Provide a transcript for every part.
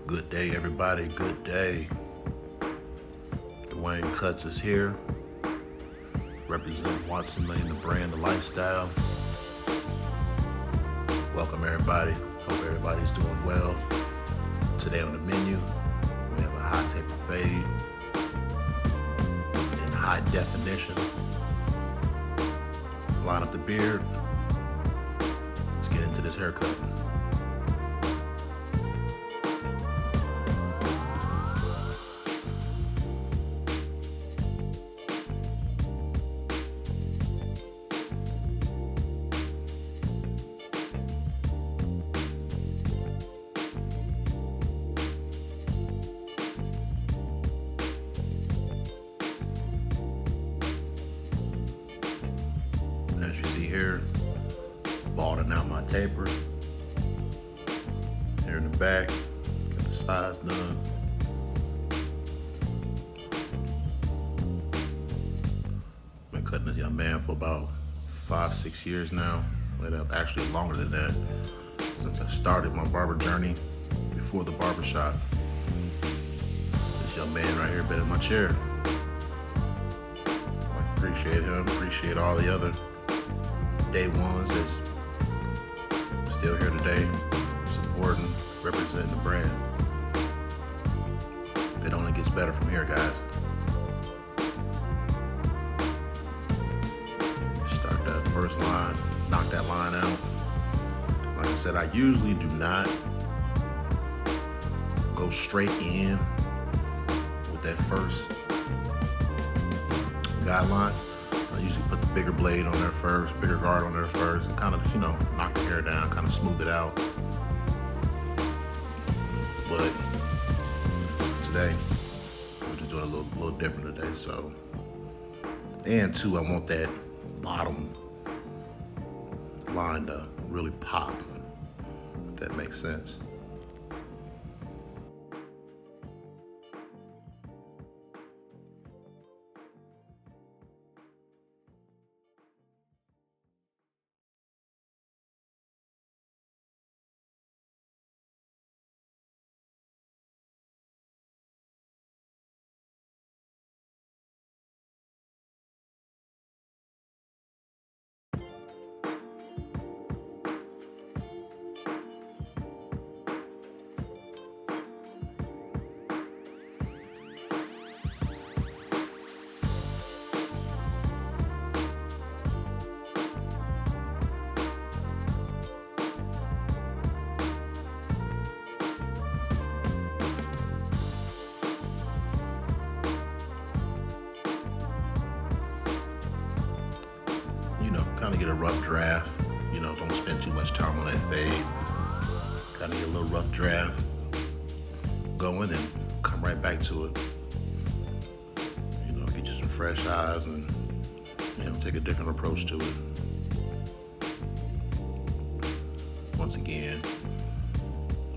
Good day, everybody. Good day. Dwayne Cuts is here. Represent Watson Lane, the brand, the lifestyle. Welcome, everybody. Hope everybody's doing well. Today on the menu, we have a hot taper fade in high definition. Line up the beard. Let's get into this haircut. As you see here, balding out my taper. Here in the back, got the sides done. Been cutting this young man for about 5-6 years now. Well, actually longer than that, since I started my barber journey before the barber shop. This young man right here been in my chair. I appreciate him, appreciate all the other day ones that's still here today, supporting, representing the brand. It only gets better from here, guys. Start that first line, knock that line out. Like I said, I usually do not go straight in with that first guideline. I usually put the bigger blade on there first, bigger guard on there first, and kind of, knock the hair down, kind of smooth it out. But today, we're just doing a little different today. So, and two, I want that bottom line to really pop, if that makes sense. Kind of get a rough draft. Don't spend too much time on that fade. Kind of get a little rough draft going and come right back to it. Get you some fresh eyes and take a different approach to it. Once again,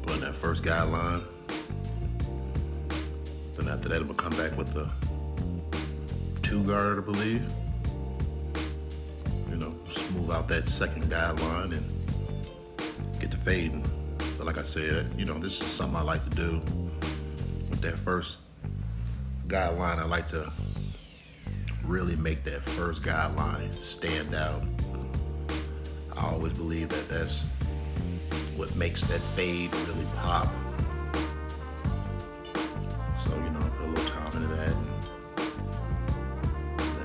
putting that first guideline. Then after that, I'm gonna come back with the 2 guard, I believe. Smooth out that second guideline and get to fading. But like I said, this is something I like to do with that first guideline. I like to really make that first guideline stand out. I always believe that that's what makes that fade really pop. So, put a little time into that.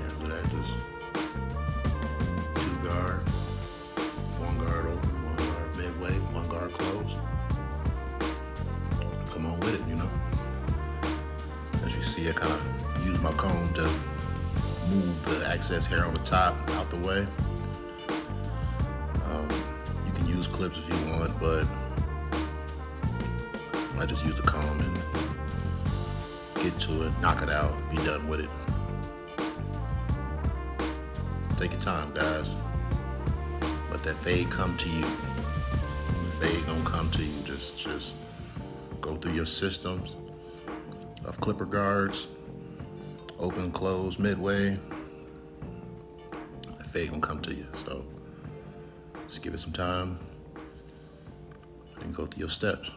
After that, just 2 guard, 1 guard open, 1 guard midway, 1 guard closed. Come on with it, As you see, I kind of use my comb to move the excess hair on the top out the way. You can use clips if you want, but I just use the comb and get to it, knock it out, be done with it. Take your time, guys. Let that fade come to you. The fade gonna come to you. Just go through your systems of clipper guards, open, close, midway. The fade gonna come to you. So just give it some time and go through your steps.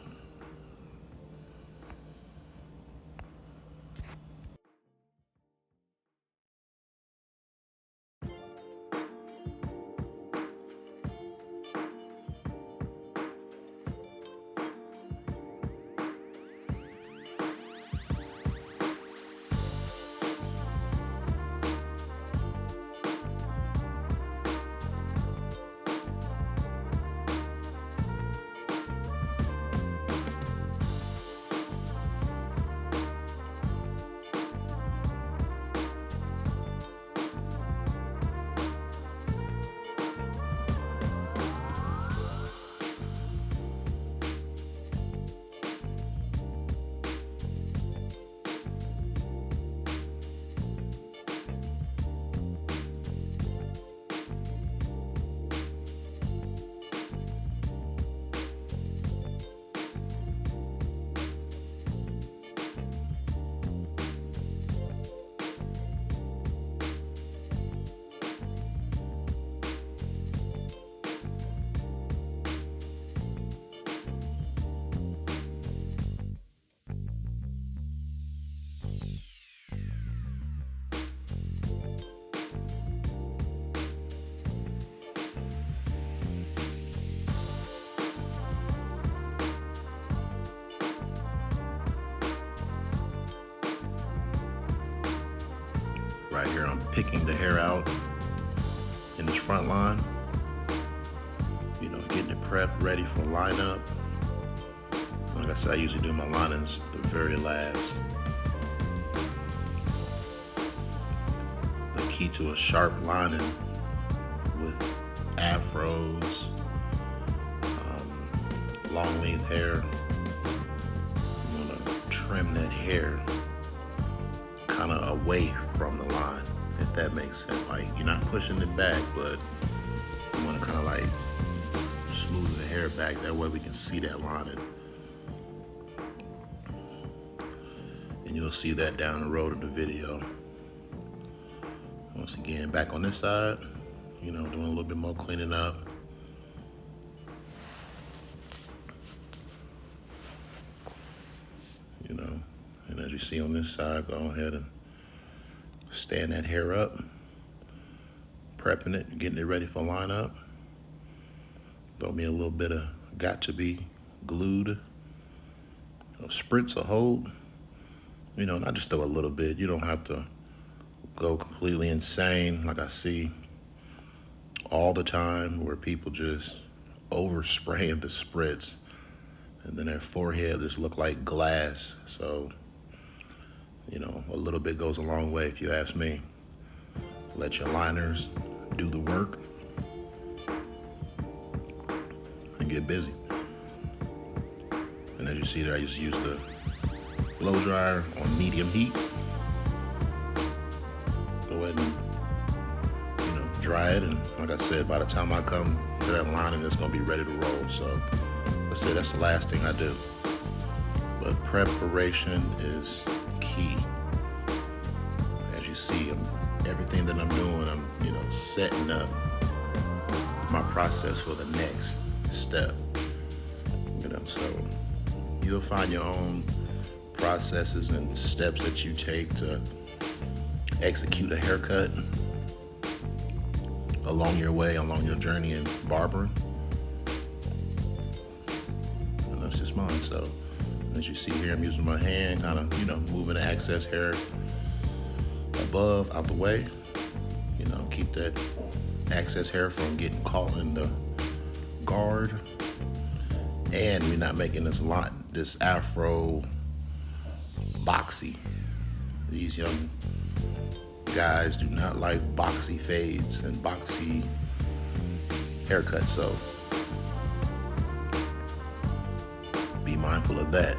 I'm picking the hair out in this front line, you know, getting it prepped, ready for lineup. Like I said, I usually do my linings the very last. The key to a sharp lining with afros, long length hair, you want to trim that hair kind of away from the line, if that makes sense. Like, you're not pushing it back, but you want to kind of like smooth the hair back. That way we can see that lining. And you'll see that down the road in the video. Once again, back on this side, you know, doing a little bit more cleaning up. You know, and as you see on this side, go ahead and stand that hair up, prepping it, getting it ready for lineup. Throw me a little bit of Got2b glued, a spritz or hold. You know, not just throw a little bit. You don't have to go completely insane like I see all the time, where people just overspraying the spritz and then their forehead just look like glass. So, you know, a little bit goes a long way, if you ask me. Let your liners do the work and get busy. And as you see there, I just use the blow dryer on medium heat. Go ahead and, you know, dry it. And like I said, by the time I come to that lining, it's gonna be ready to roll. So let's say that's the last thing I do. But preparation is key. As you see, everything that I'm doing, I'm, you know, setting up my process for the next step. You know, so you'll find your own processes and steps that you take to execute a haircut along your way, along your journey in barbering. And that's just mine. So as you see here, I'm using my hand, kind of, you know, moving the excess hair above, out the way. You know, keep that excess hair from getting caught in the guard. And we're not making this afro boxy. These young guys do not like boxy fades and boxy haircuts, so be mindful of that.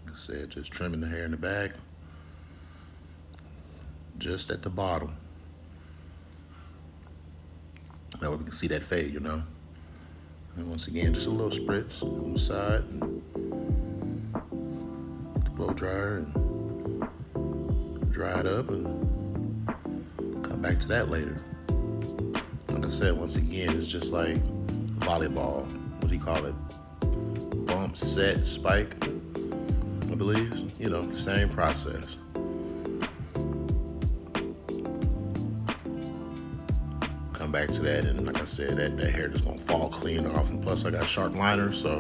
Like I said, just trimming the hair in the back, just at the bottom. That way we can see that fade, you know. And once again, just a little spritz on the side, and the blow dryer, and dry it up, and come back to that later. Like I said, once again, it's just like volleyball. What do you call it? Bump, set, spike, I believe. You know, same process. Come back to that, and like I said, that hair just gonna fall clean off. And plus, I got sharp liners, so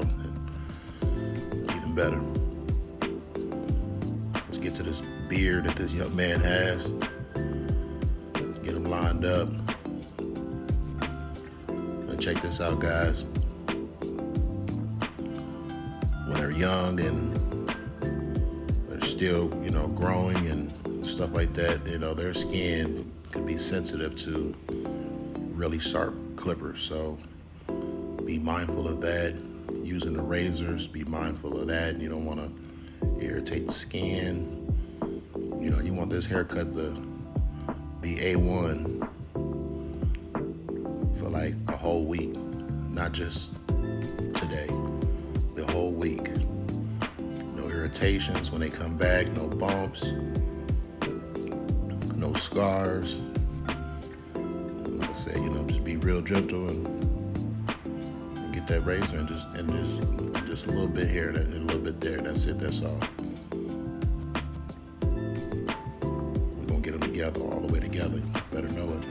even better. Let's get to this beard that this young man has. Let's get him lined up. And check this out, guys. When they're young and they're still, you know, growing and stuff like that, you know, their skin can be sensitive to really sharp clippers. So be mindful of that. Using the razors, be mindful of that. You don't want to irritate the skin. You want this haircut to be A1 for like a whole week, not just today, the whole week. No irritations when they come back, no bumps, no scars. Like I said, just be real gentle and get that razor and just a little bit here, a little bit there. That's it. That's all. We're gonna get them together, all the way together. You better know it.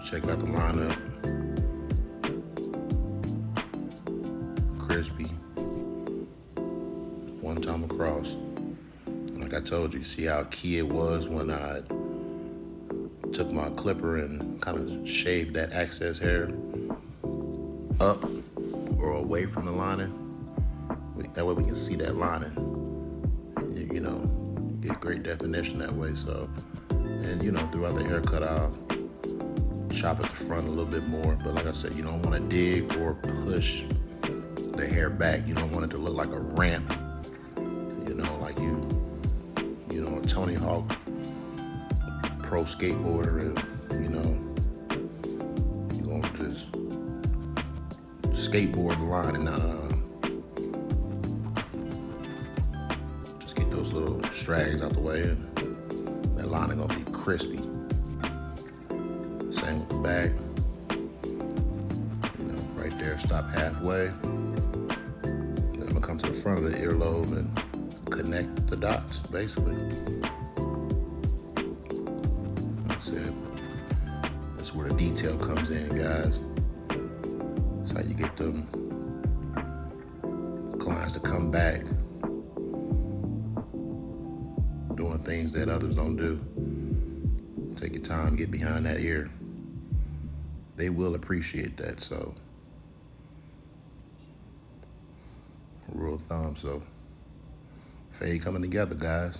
Check out the lineup. Crispy. One time across. Like I told you, see how key it was when I took my clipper and kind of shaved that excess hair up or away from the lining. That way we can see that lining. Get great definition that way. So, and throughout the haircut, I'll chop at the front a little bit more. But like I said, you don't want to dig or push the hair back. You don't want it to look like a ramp. Like a Tony Hawk pro skateboarder, and you're gonna just skateboard the line and just get those little strags out the way, and that line is gonna be crispy. Same with the back. Right there, stop halfway. Then I'm gonna come to the front of the earlobe and connect the dots, basically. Like I said, that's where the detail comes in, guys. That's how you get them clients to come back doing things that others don't do. Take your time, get behind that ear. They will appreciate that. So, rule of thumb. So, fade coming together, guys.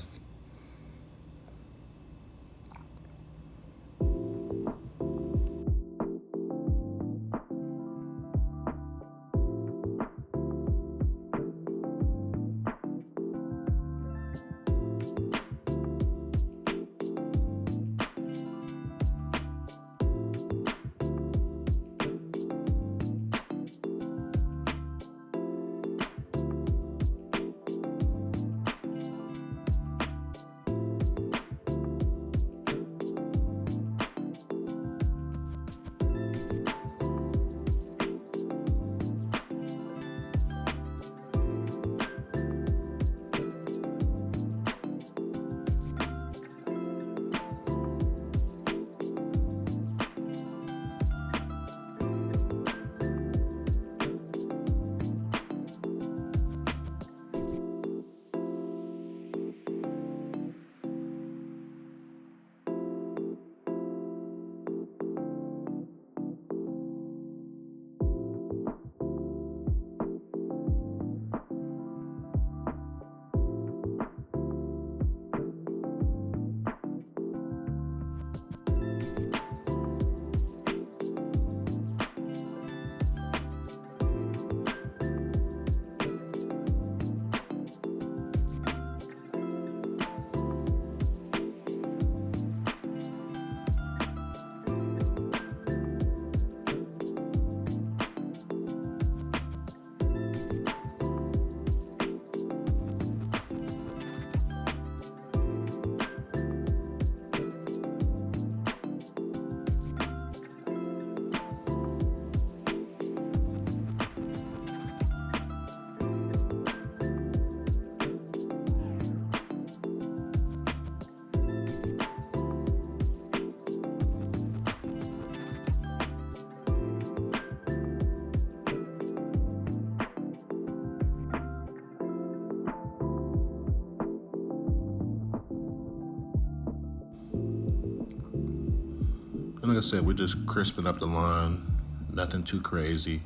And like I said, we're just crisping up the line, nothing too crazy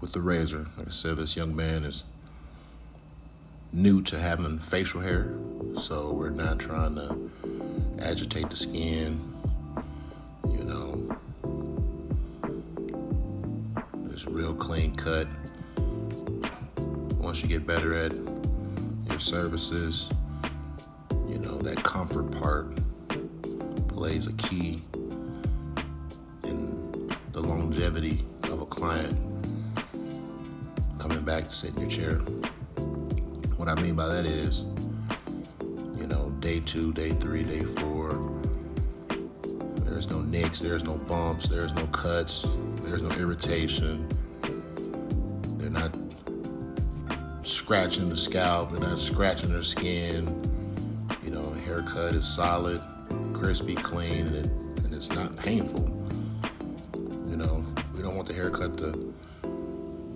with the razor. Like I said, this young man is new to having facial hair, so we're not trying to agitate the skin, you know, just real clean cut. Once you get better at your services, you know, that comfort part plays a key in the longevity of a client coming back to sit in your chair. What I mean by that is, you know, day 2, day 3, day 4, there's no nicks, there's no bumps, there's no cuts, there's no irritation. They're not scratching the scalp, they're not scratching their skin. You know, haircut is solid, crispy, clean, and it's not painful. You know, we don't want the haircut to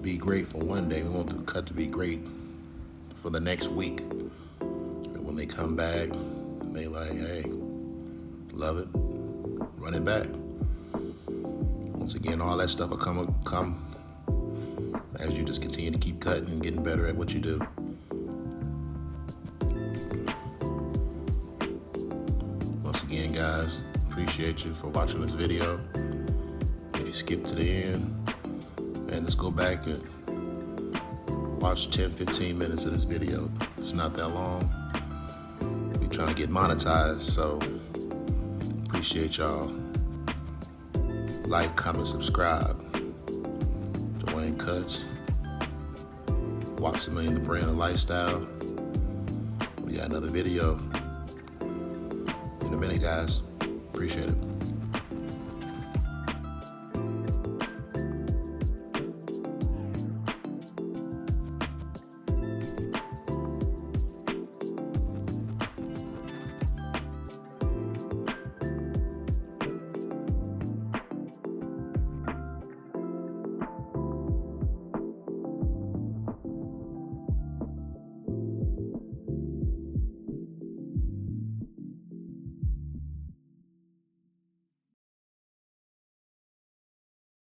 be great for one day. We want the cut to be great for the next week. And when they come back, they like, hey, love it, run it back. Once again, all that stuff will come as you just continue to keep cutting and getting better at what you do. Once again, guys, appreciate you for watching this video. If you skip to the end, and let's go back and watch 10-15 minutes of this video. It's not that long. We're trying to get monetized, so appreciate y'all. Like, comment, subscribe. Dwayne Cuts, Waxamillion, the brand of lifestyle. We got another video in a minute, guys. Appreciate it.